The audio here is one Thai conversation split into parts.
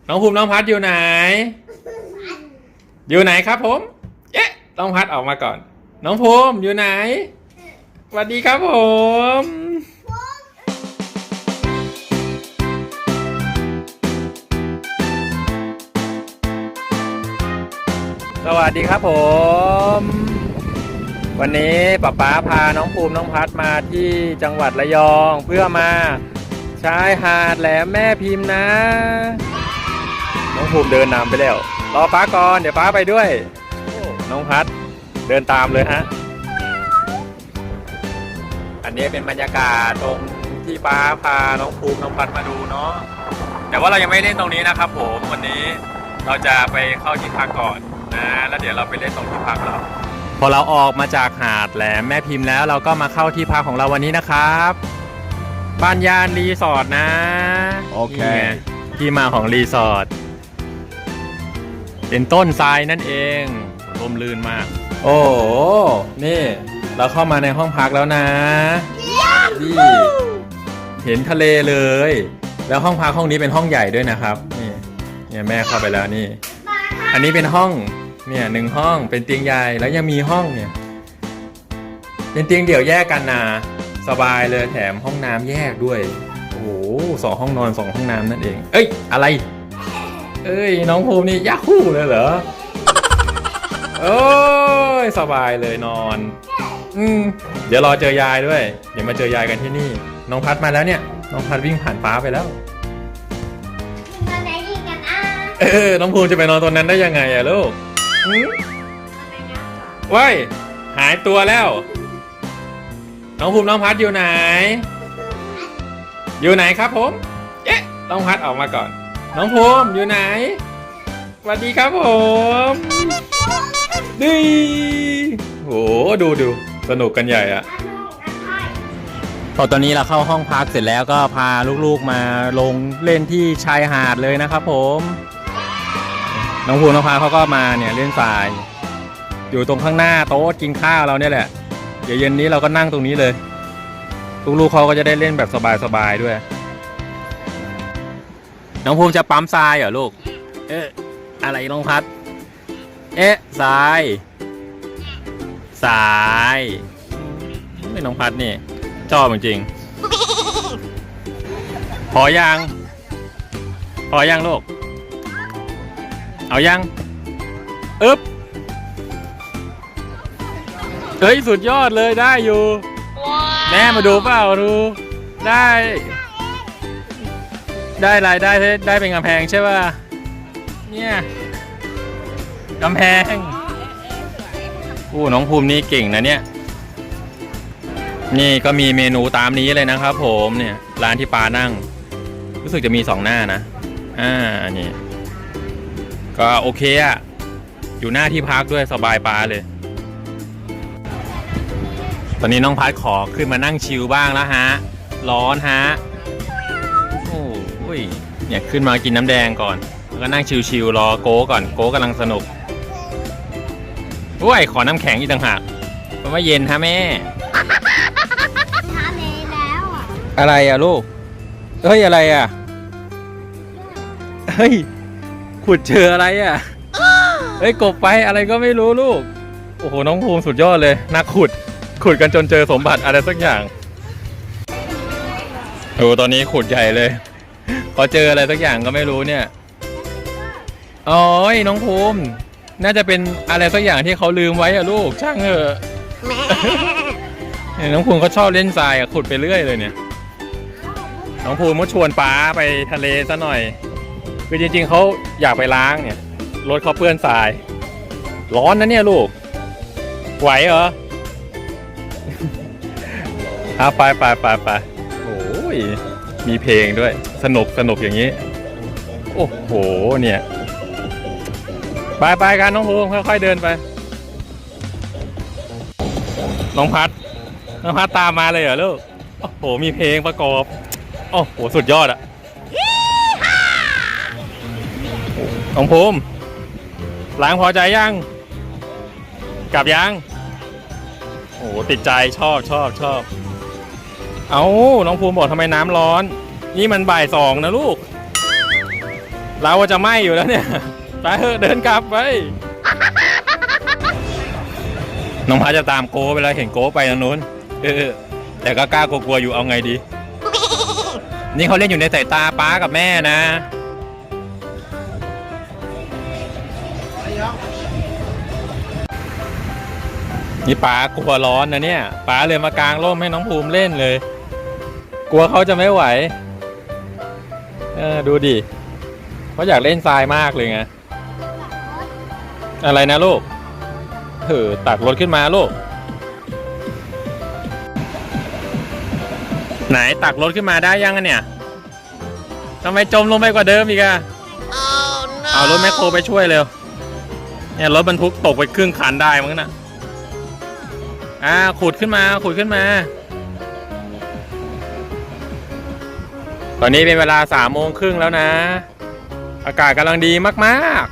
น้องภูมิน้องพัดอยู่ไหนอยู่ไหนครับผมเอ๊ะน้องพัดออกมาก่อนน้องภูมิอยู่ไหนสวัสดีครับผมสวัสดีครับผมวันนี้ป๊าพาน้องภูมิน้องพัดมาที่จังหวัดระยองเพื่อมาชายหาดแหลมแม่พิมพ์นะน้องภูมิเดินนำไปแล้วรอป้าก่อนเดี๋ยวป้าไปด้วยน้องพัดเดินตามเลยฮะอันนี้เป็นบรรยากาศตรงที่ป้าพาน้องภูมิน้องพัดมาดูเนาะแต่ว่าเรายังไม่เล่นตรงนี้นะครับผมวันนี้เราจะไปเข้าที่พักก่อนนะแล้วเดี๋ยวเราไปเล่นตรงที่พักเราพอเราออกมาจากหาดแหลมแม่พิมพ์แล้วเราก็มาเข้าที่พักของเราวันนี้นะครับบ้านยานรีสอร์ทนะโอเคที่มาของรีสอร์ทเป็นต้นทรายนั่นเองร่มรื่นมากโอ้โหนี่เราเข้ามาในห้องพักแล้วนะนี่เห็นทะเลเลยแล้วห้องพักห้องนี้เป็นห้องใหญ่ด้วยนะครับนี่แม่เข้าไปแล้วนี่อันนี้เป็นห้องเนี่ย1 ห้องเป็นเตียงใหญ่แล้วยังมีห้องเนี่ยเป็นเตียงเดี่ยวแยกกันนะสบายเลยแถมห้องน้ำแยกด้วยโอ้โห2 ห้องนอน2 ห้องน้ำนั่นเองเอ้ยอะไรเอ้ยน้องภูมินี่ยาคู่เลยเหรอโอ้ยสบายเลยนอนเดี๋ยวรอเจอยายด้วยเดี๋ยวมาเจอยายกันที่นี่น้องพัดมาแล้วเนี่ยน้องพัดวิ่งผ่านป้าไปแล้วน้องภูมิจะไปนอนตรงนั้นได้ยังไงอะลูกว้ายหายตัวแล้วน้องภูมิน้องพัดอยู่ไหนอยู่ไหนครับผมเอ๊ะน้องพัดออกมาก่อนน้องภูมิอยู่ไหนสวัสดีครับผมดีโหดูสนุกกันใหญ่อะพอตอนนี้เราเข้าห้องพักเสร็จแล้วก็พาลูกๆมาลงเล่นที่ชายหาดเลยนะครับผมน้องภูมิน้องพาเขาก็มาเนี่ยเล่นทรายอยู่ตรงข้างหน้าโต๊ะกินข้าวเราเนี่ยแหละเดี๋ยวเย็นนี้เราก็นั่งตรงนี้เลยลูกๆเขาก็จะได้เล่นแบบสบายๆด้วยน้องภูมิจะปั๊มทรายเหรอลูกอะไรน้องพัดทรายไม่น้องพัดนี่ชอบจริงๆพอยังลูกเอายังเฮ้ยสุดยอดเลยได้อยู่แม่มาดูเปล่าดูได้รายได้เป็นกำแพงใช่ป่ะเนี่ยกำแพงน้องภูมินี่เก่งนะเนี่ยนี่ก็มีเมนูตามนี้เลยนะครับผมเนี่ยร้านที่ปานั่งรู้สึกจะมี2 หน้านะนี่ก็โอเคอะอยู่หน้าที่พักด้วยสบายปาเลยตอนนี้น้องพัดขอขึ้นมานั่งชิลบ้างแล้วฮะร้อนฮะโอ้ยเนี่ยขึ้นมากินน้ำแดงก่อนแล้วก็นั่งชิลๆรอโก้ก่อนโก้กำลังสนุกโอ้ยขอน้ำแข็งอีกต่างหากเพราะว่าเย็นฮะแม่อะไรอะลูกเฮ้ยอะไรอะเฮ้ยขุดเจออะไรอะเฮ้ยกบไปอะไรก็ไม่รู้ลูกโอ้โหน้องภูมิสุดยอดเลยนักขุดกันจนเจอสมบัติอะไรสักอย่างตอนนี้ขุดใหญ่เลยพอเจออะไรสักอย่างก็ไม่รู้เนี่ยอ๋อน้องภูมิน่าจะเป็นอะไรสักอย่างที่เขาลืมไว้อะลูกช่างเถอะน้องภูมิเขาชอบเล่นทรายขุดไปเรื่อยเลยเนี่ยน้องภูมิก็ชวนป้าไปทะเลซะหน่อยคือจริงๆเขาอยากไปล้างเนี่ยรถเขาเปื้อนทรายร้อนนะเนี่ยลูกไหวเหรอไปโอ้ยมีเพลงด้วยสนุกอย่างนี้โอ้โหเนี่ยไปกันน้องภูมิค่อยๆเดินไปน้องพัดตามมาเลยเหรอลูกโอ้โหมีเพลงประกอบโอ้โหสุดยอดอะน้องภูมิล้างพอใจยังกลับยังโอ้ติดใจชอบเอาน้องภูมิบอกทำไมน้ำร้อนนี่มันบ่าย 2นะลูก เราจะไหม้อยู่แล้วเนี่ยไปเถอะเดินกลับไปน้องพาจะตามโก้ไปแล้วเห็นโก้ไปทางนู้นแต่ก็กล้ากลัวๆอยู่เอาไงดี นี่เขาเล่นอยู่ในสายตาป้ากับแม่นะนี่ป้ากลัวร้อนนะเนี่ยป้าเลยมากางร่มให้น้องภูมิเล่นเลยกลัวเขาจะไม่ไหวดูดิเขาอยากเล่นทรายมากเลยไงอะไรนะลูกตักรถขึ้นมาลูกไหนตักรถขึ้นมาได้ยังเนี่ยทำไมจมลงไปกว่าเดิมอีกอะเอารถแมคโครไปช่วยเร็วเนี่ยรถบรรทุกตกไปครึ่งคันได้มั้งนะขุดขึ้นมาตอนนี้เป็นเวลา3:30แล้วนะอากาศกำลังดีมาก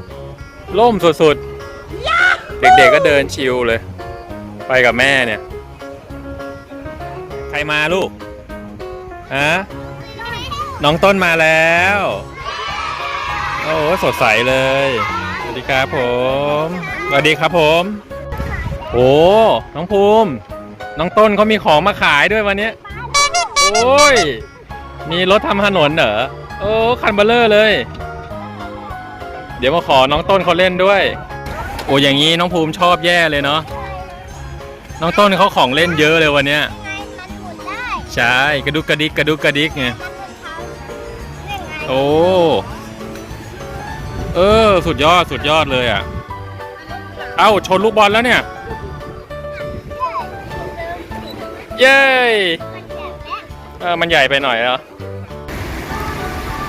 ๆร่มสุดๆเด็กๆก็เดินชิลเลยไปกับแม่เนี่ยใครมาลูกน้องต้นมาแล้วโอ้สดใสเลยสวัสดีครับผมสวัสดีครับผมโอ้น้องภูมิน้องต้นเขามีของมาขายด้วยวันนี้โอ้ยมีรถทำถนนเหรอโอ้คันเบลเลอร์เลยเดี๋ยวมาขอน้องต้นเขาเล่นด้วยโอ้อย่างนี้น้องภูมิชอบแย่เลยเนาะน้องต้นเขาของเล่นเยอะเลยวันนี้ใช่กระดุกกระดิกไงโอ้สุดยอดเลยอ่ะเอ้าชนลูกบอลแล้วเนี่ยเย้มันใหญ่ไปหน่อยเหรอ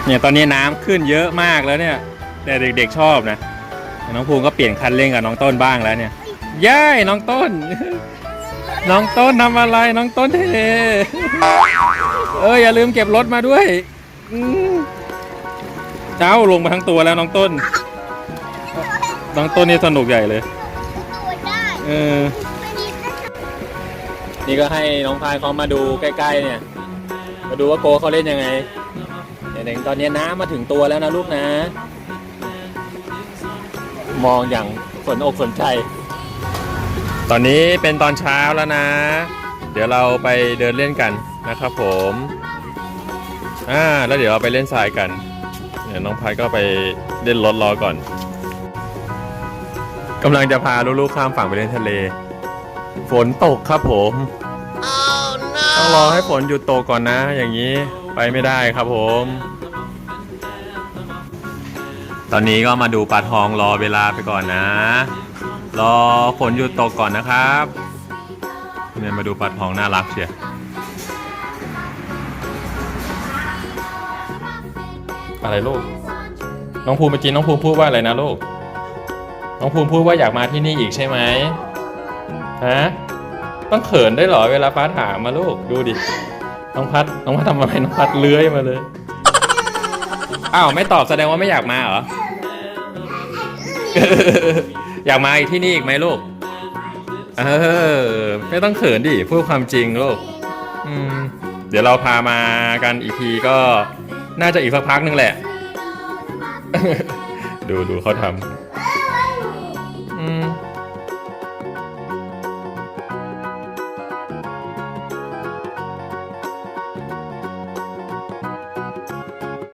เนี่ยตอนนี้น้ำขึ้นเยอะมากแล้วเนี่ยแต่เด็กๆชอบนะน้องภูมิก็เปลี่ยนคันเล่นกับน้องต้นบ้างแล้วเนี่ยเย้น้องต้นทำอะไรน้องต้นเทอย่าลืมเก็บรถมาด้วยเจ้าลงมาทั้งตัวแล้วน้องต้นนี่สนุกใหญ่เลยนี่ก็ให้น้องพายเขามาดูใกล้ๆเนี่ยมาดูว่าโกเขาเล่นยังไงเด็กๆตอนนี้น้ำมาถึงตัวแล้วนะลูกนะมองอย่างสนอกสนใจตอนนี้เป็นตอนเช้าแล้วนะเดี๋ยวเราไปเดินเล่นกันนะครับผมแล้วเดี๋ยวเราไปเล่นทรายกันเดี๋ยวน้องพายก็ไปเล่นรถรอก่อนกำลังจะพาลูกๆข้ามฝั่งไปเล่นทะเลฝนตกครับผมต้องรอให้ฝนหยุดตกก่อนนะอย่างนี้ไปไม่ได้ครับผมตอนนี้ก็มาดูปลาทองรอเวลาไปก่อนนะรอฝนหยุดตกก่อนนะครับเนี่ยมาดูปลาทองน่ารักเชียวอะไรลูกน้องภูมิเมื่อกี้น้องภูมิพูดว่าอะไรนะลูกน้องภูมิพูดว่าอยากมาที่นี่อีกใช่ไหมต้องเขินได้เหรอเวลาป้าถามมาลูกดูดิน้องพัดทำอะไรน้องพัดเลื้อยมาเลยอ้าวไม่ตอบแสดงว่าไม่อยากมาเหรอ อยากมาที่นี่อีกไหมลูกไม่ต้องเขินดิพูดความจริงลูกเดี๋ยวเราพามากันอีกทีก็น่าจะอีกสักพักนึงแหละ ดูเขาทำ